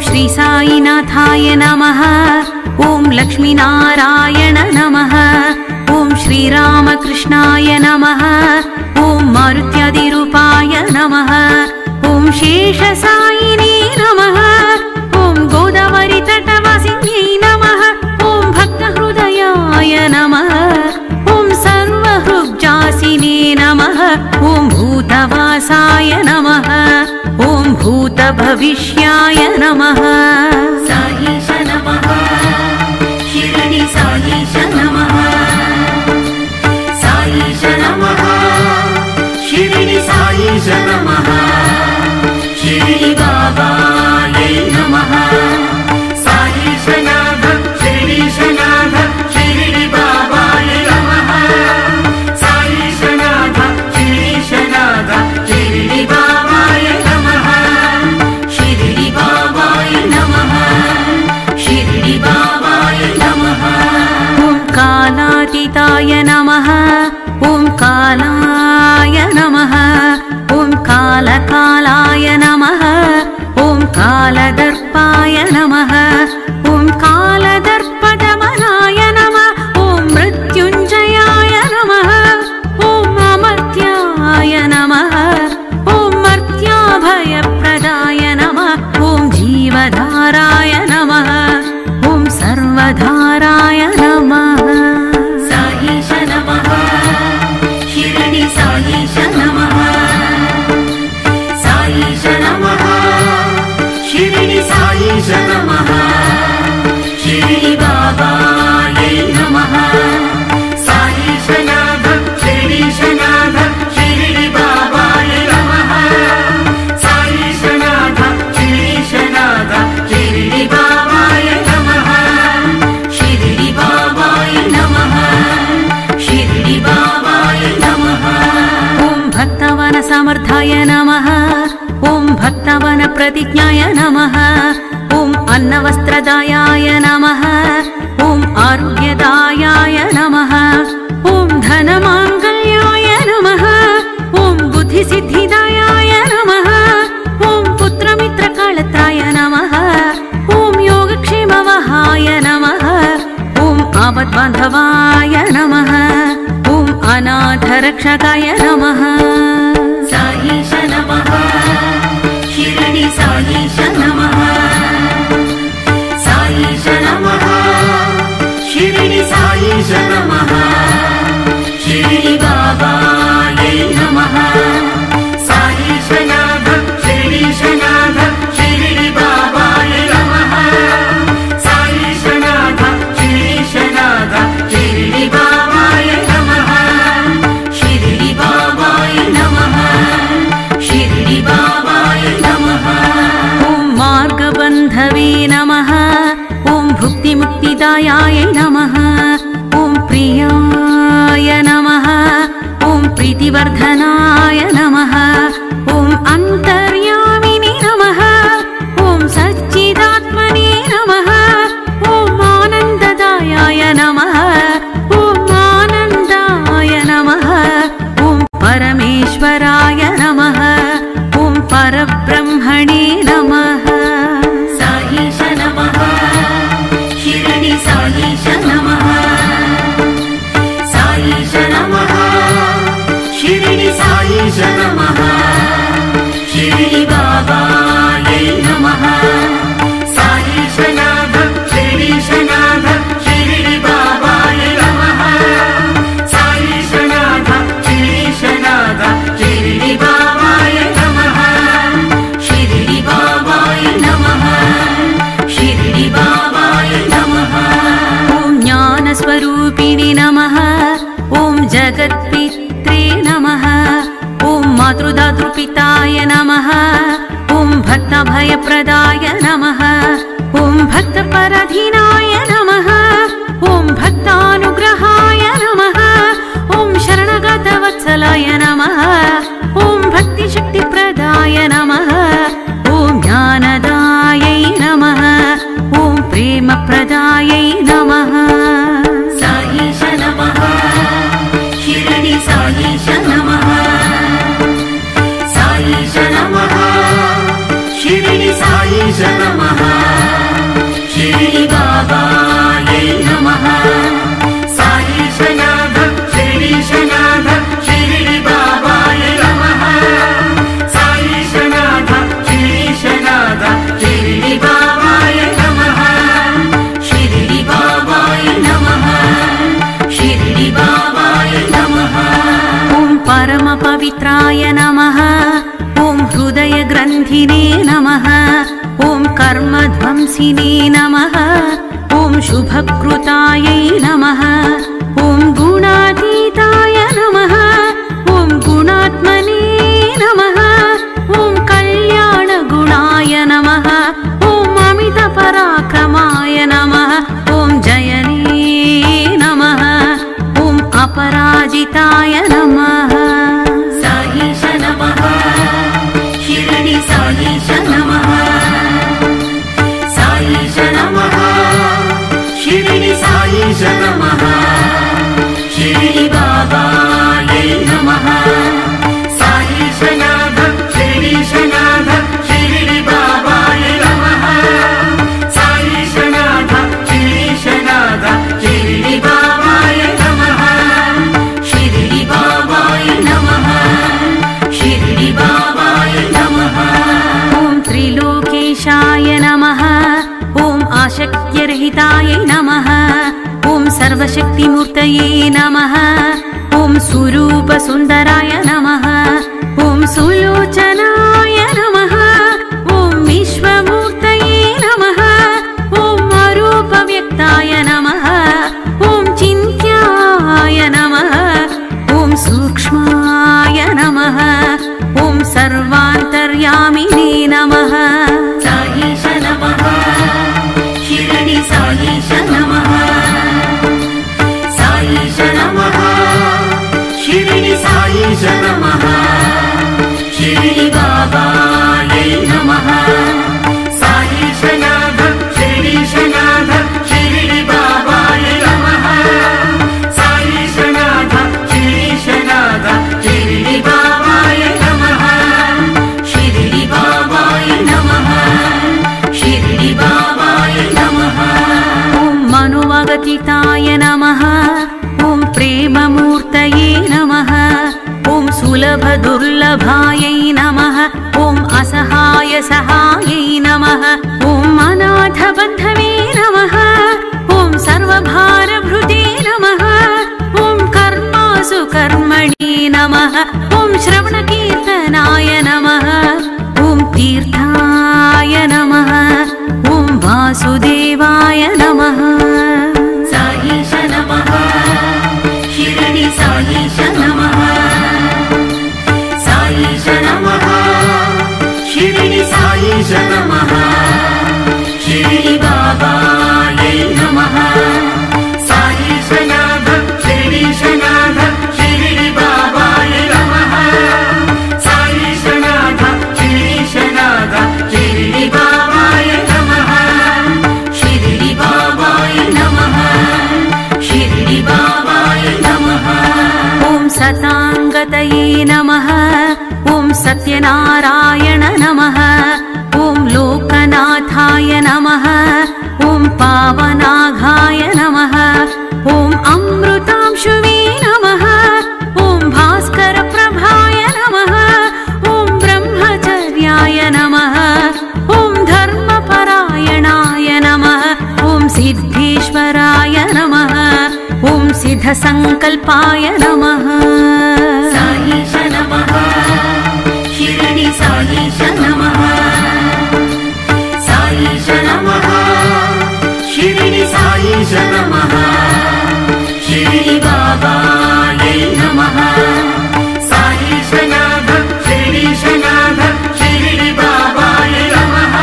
श्री साईनाथाय नमः। ॐ लक्ष्मीनारायण नमः। ॐ श्रीरामकृष्णाय नमः। ॐ मारुत्यादिरूपाय नमः। ॐ शेषसायिने नमः। ॐ गोदावरी तटवासिन्यै नमः। ॐ भक्तहृदयाय नमः। ॐ सर्वहृग्जासिने नमः। ॐ भूतवासाय नमः। ॐ भूतभविष्याय नमः। साईश नमः। शिरडी साईश नमः। साईश नमः। शिरडी साईश नमः। शिरडी बाबायै नमः। साईशनाथ शिरडीशनाथ शिरडी बाबाय नमः। साईशनाथ शिरडीशनाथ शिरडी बाबाय नमः। शिरडी बाबाय नमः। शिरडी बाबाय नमः। ॐ कालातीताय नमः। ॐ कालाय नमः। ॐ कालकालाय नमः। ॐ कालदर्पाय नमः। ॐ कालदर्पदमनाय नमः। ॐ मृत्युञ्जयाय नमः। ॐ अमर्त्याय नमः। ॐ मर्त्याभयप्रदाय नमः। ॐ जीवधाराय नमः। ॐ सर्वधाराय नमः। साईश नमः। शिरडी साईश नमः। साईश नमः। शिरडी साईश नमः। शिरडी बाबायै नमः। साईशनाथ शिरडीशनाथ शिरडी बाबाय नमः। साईशनाथ शिरडीशनाथ शिरडी बाबाय नमः। शिरडी बाबाय नमः। शिरडी बाबाय नमः। ॐ भक्तवनसमर्थाय नमः। ॐ भक्तवनप्रतिज्ञाय नमः। ॐ अन्नवस्त्रदायाय नमः। ॐ आरोग्यदायाय नमः। ॐ धनमाङ्गल्याय नमः। ॐ बुद्धिसिद्धिदायाय नमः। ॐ पुत्रमित्रकळत्राय नमः। ॐ योगक्षेमवहाय नमः। ॐ आपद्बान्धवाय नमः। ॐ अनाथरक्षकाय नमः। साईश नमः। शिरडी साईश नमः। साईश नमः। शिरडी साईश नमः। शिरडी बाबायै नमः। साईशनाथ शिरडीशनाथ शिरडी बाबाय नमः। साईशनाथ शिरडीशनाथ शिरडी बाबाय नमः। शिरडी बाबाय नमः। शिरडी बाबाय नमः। ॐ मार्गबन्धवे नमः। ॐ भुक्तिमुक्तिदायाय नमः। ॐ प्रियाय नमः। ॐ प्रीतिवर्धनाय नमः। ॐ अन्तर्यामिने नमः। ॐ सच्चिदात्मने नमः। ॐ आनन्ददायाय नमः। ॐ आनन्दाय नमः। ॐ परमेश्वराय नमः। ॐ परब्रह्मणे नमः। साईश नमः। शिरडी साईश नमः। साईश नमः। शिरडी साईश नमः। शिरडी बाबायै नमः। साईशनाथ शिरडीशनाथ शिरडी बाबाय नमः। साईशनाथ शिरडीशनाथ शिरडी बाबाय नमः। शिरडी बाबाय नमः। शिरडी बाबाय नमः। ॐ ज्ञानस्वरूपिणे नमः। ॐ जगत्पित्रे नमः। ॐ मातृदातृपिताय नमः। ॐ भक्तभयप्रदाय नमः। ॐ भक्तपराधीनाय नमः। ॐ भक्तानुग्रहाय नमः। ॐ शरणगतवत्सलाय नमः। ॐ भक्तिशक्तिप्रदाय नमः। ॐ ज्ञानदायै नमः। ॐ प्रेमप्रदायै नमः। साईश नमः। शिरडी साईश नमः। साईश नमः। शिरडी साईश नमः। शिरडी बाबायै नमः साईशनाथ शिरीशनाथ शिरडी बाबाय नमः साईशनाथ शिरीशनाथ शिरडी बाबाय नमः शिरडी बाबाय नमः शिरडी बाबाय नमः ॐ परम पवित्राय नमः ॐ हृदय ग्रन्थिने नमः ॐ कर्मध्वंसिने नमः ॐ शुभकृतायै नमः ॐ गुणातीताय नमः ॐ गुणात्मने नमः ॐ कल्याणगुणाय नमः ॐ अमितपराक्रमाय नमः ॐ जयने नमः ॐ अपराजिताय नमः साईश नमः शिरडी साईश नमः साईश नमः शिरडी साईश नमः शिरडी बाबायै नमः साईशनाथ शिरीशनाथ शिरडी बाबाय नमः साईशनाथ शिरीशनाथ शिरडी बाबाय नमः शिरडी बाबाय नमः शिरडी बाबाय नमः ॐ त्रिलोकेशाय नमः ॐ आशक्यरहिताय नमः ॐ सर्वशक्तिमूर्तये नमः ॐ स्वरूपसुन्दराय नमः ॐ सुलोचनाय नमः ॐ विश्वमूर्तये नमः ॐ अरूपव्यक्ताय नमः ॐ चिन्त्याय नमः ॐ सूक्ष्माय नमः ॐ सर्वान्तर्यामिने नमः साईश नमः शिरडी साईश नमः साईश नमः शिरडी साईश नमः शिरडी बाबायै नमः साईशनाथ शिरीशनाथ शिरडी बाबाय नमः साईशनाथ शिरीशनाथ शिरडी बाबाय नमः शिरडी बाबाय नमः शिरडी बाबाय नमः ॐ मनोवगतिताय नमः ॐ प्रेममूर्तये नमः ॐ सुलभदुर्लभायै नमः ॐ असहाय सहायै नमः ॐ अनाथबन्धवे नमः ॐ सर्वभारभृते नमः ॐ कर्मासु कर्मणि नमः ॐ श्रवणकीर्तनाय नमः ॐ तीर्थाय नमः ॐ वासुदेवाय नमः साईश नमः शिरडी साईश नमः साईश नमः शिरडी साईश नमः शिरडी बाबायै नमः साईशनाथ शिरीशनाथ शिरडी बाबाय नमः साईशनाथ शिरीशनाथ शिरडी बाबाय नमः शिरडी बाबाय नमः शिरडी बाबाय नमः ॐ सताङ्गतये नमः ॐ सत्यनारायण नमः ॐ लोकनाथाय नमः ॐ पावनाघाय नमः ॐ अमृतांशुवे नमः ॐ भास्करप्रभाय नमः ॐ ब्रह्मचर्याय नमः ॐ धर्मपरायणाय नमः ॐ सिद्धेश्वराय नमः ॐ सिद्धसङ्कल्पाय नमः साईश नमः शिरडी साईश नमः साईश नमः शिरडी साईश नमः शिरडी बाबायै नमः साईशनाथ शिरीशनाथ शिरडी बाबाय नमः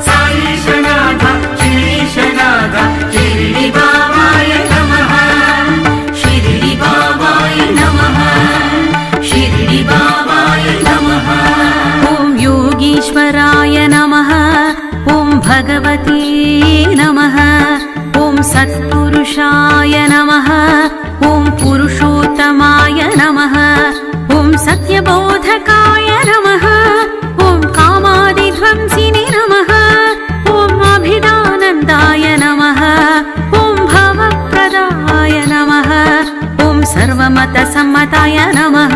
साईशनाथ शिरीशनाथ शिरडी बाबाय नमः शिरडी बाबाय नमः शिरडी बाबाय नमः ॐ योगीश्वराय नमः ॐ भगवते नमः ॐ सत्पुरुषाय नमः ॐ पुरुषोत्तमाय नमः ॐ सत्यबोधकाय नमः ॐ कामादिध्वंसिने नमः ॐ अभिदानन्दाय सम्मताय नमः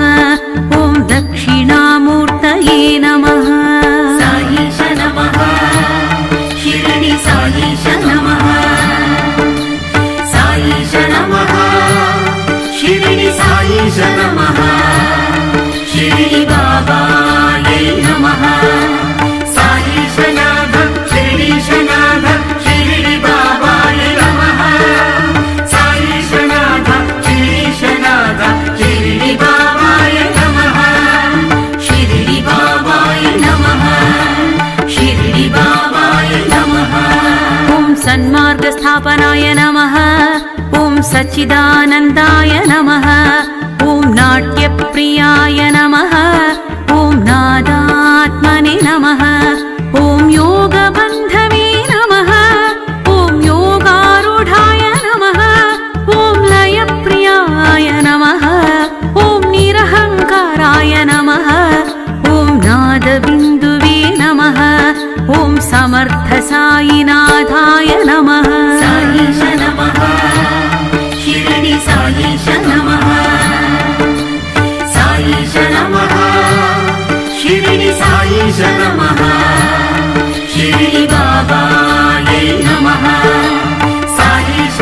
ॐ दक्षिणामूर्तये नमः साईश नमः शिरडी साईश नमः साईश नमः शिरडी साईश नमः शिरडी बाबाये नमः साईश नाथ शिरडीश नाथ शिरडी बाबाये नमः साईश नाथ शिरडीश नाथ शिरडी बाबाये नमः शिरडी बाबाये नमः शिरडी बाबाये नमः ॐ सन्मार्गस्थापनाय नमः ॐ सच्चिदानन्दाय नमः ॐ नाट्यप्रियाय नमः ॐ नादात्मने नमः ॐ योगबन्धवे नमः ॐ योगारूढाय नमः ॐ लयप्रियाय नमः ॐ निरहङ्काराय नमः ॐ नादबिन्दुवे नमः ॐ समर्थसायिनाथाय नमः साईश नमः शिरडी साईश नमः साईश नमः शिरडी साईश नमः शिरडी बाबाये नमः साईश